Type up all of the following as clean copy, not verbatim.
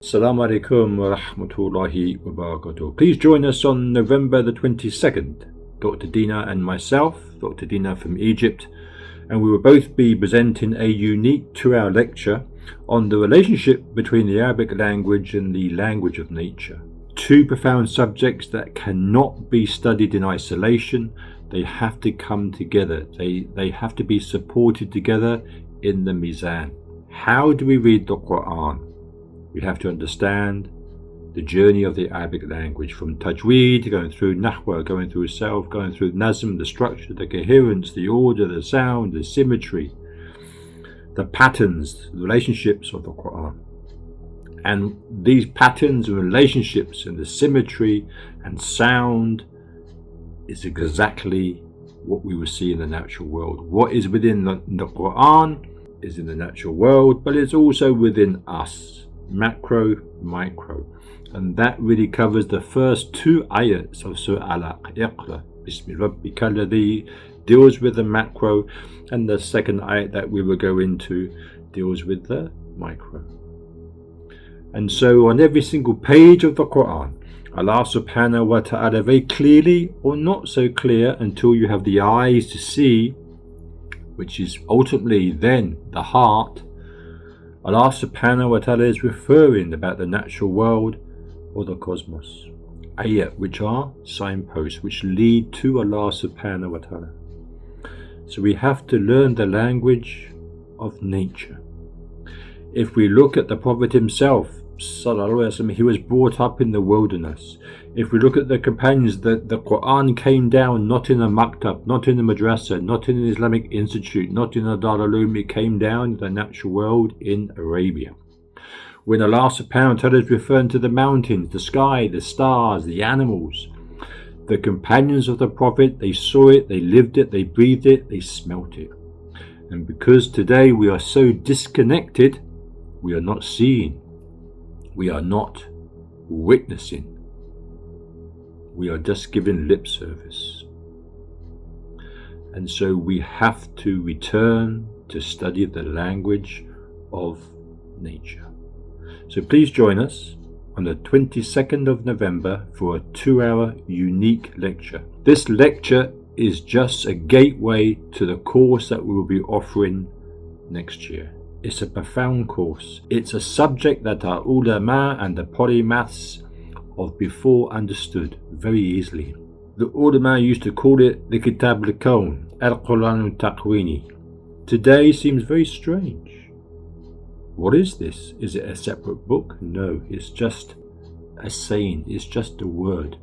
Assalamu alaikum wa rahmatullahi wa barakatuh. Please join us on November the 22nd, Dr. Dina and myself, Dr. Dina from Egypt, and we will both be presenting a unique 2-hour lecture on the relationship between the Arabic language and the language of nature. Two profound subjects that cannot be studied in isolation. They have to come together. They have to be supported together in the Mizan. How do we read the Qur'an? We have to understand the journey of the Arabic language, from Tajweed, going through Nahw, going through Sarf, going through Nazm, the structure, the coherence, the order, the sound, the symmetry, the patterns, the relationships of the Qur'an. And these patterns and relationships and the symmetry and sound is exactly what we will see in the natural world. What is within the Qur'an is in the natural world, but it's also within us. Macro, micro, and that really covers the first 2 ayats of Surah Alaq. Iqra bismi rabbika alladhi deals with the macro, and the second ayat that we will go into deals with the micro. And so on every single page of the Quran, Allah subhanahu wa ta'ala, very clearly or not so clear until you have the eyes to see, which is ultimately then the heart, Allah subhanahu wa ta'ala is referring about the natural world or the cosmos. Ayat, which are signposts which lead to Allah subhanahu wa ta'ala. So we have to learn the language of nature. If we look at the Prophet himself, sallallahu alaihi wasallam, he was brought up in the wilderness. If we look at the companions, the Quran came down not in a maktab, not in a madrasa, not in an Islamic institute, not in a Dar al-Ulum. It came down in the natural world in Arabia. When Allah subhanahu wa ta'ala is referring to the mountains, the sky, the stars, the animals, the companions of the Prophet, they saw it, they lived it, they breathed it, they smelt it. And because today we are so disconnected, we are not seeing, we are not witnessing. We are just giving lip service. And so we have to return to study the language of nature. So please join us on the 22nd of November for a 2-hour unique lecture. This lecture is just a gateway to the course that we will be offering next year. It's a profound course. It's a subject that our ulama and the polymaths of before understood very easily. The ulama used to call it the Kitab al-Kawn, al-Kawn. Today seems very strange. What is this? Is it a separate book? No, it's just a saying, it's just a word.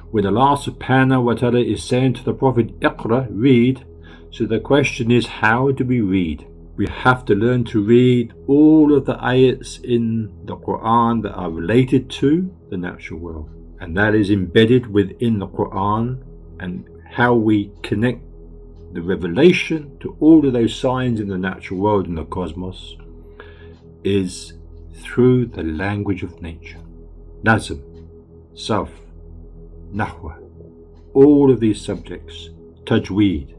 When Allah subhanahu wa ta'ala is saying to the Prophet, Iqra, read, so the question is, how do we read? We have to learn to read all of the ayats in the Quran that are related to the natural world. And that is embedded within the Quran, and how we connect the revelation to all of those signs in the natural world and the cosmos is through the language of nature. Nazm, Sarf, Nahw, all of these subjects, Tajweed,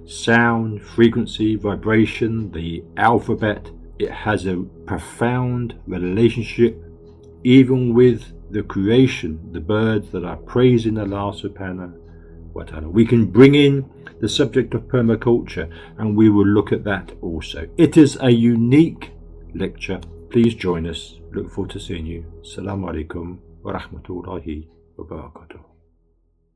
sound, frequency, vibration, the alphabet, it has a profound relationship even with the creation, the birds that are praising Allah subhanahu wa ta'ala. We can bring in the subject of permaculture, and we will look at that also. It is a unique lecture. Please join us. Look forward to seeing you. Assalamu alaikum wa rahmatullahi wa barakatuh.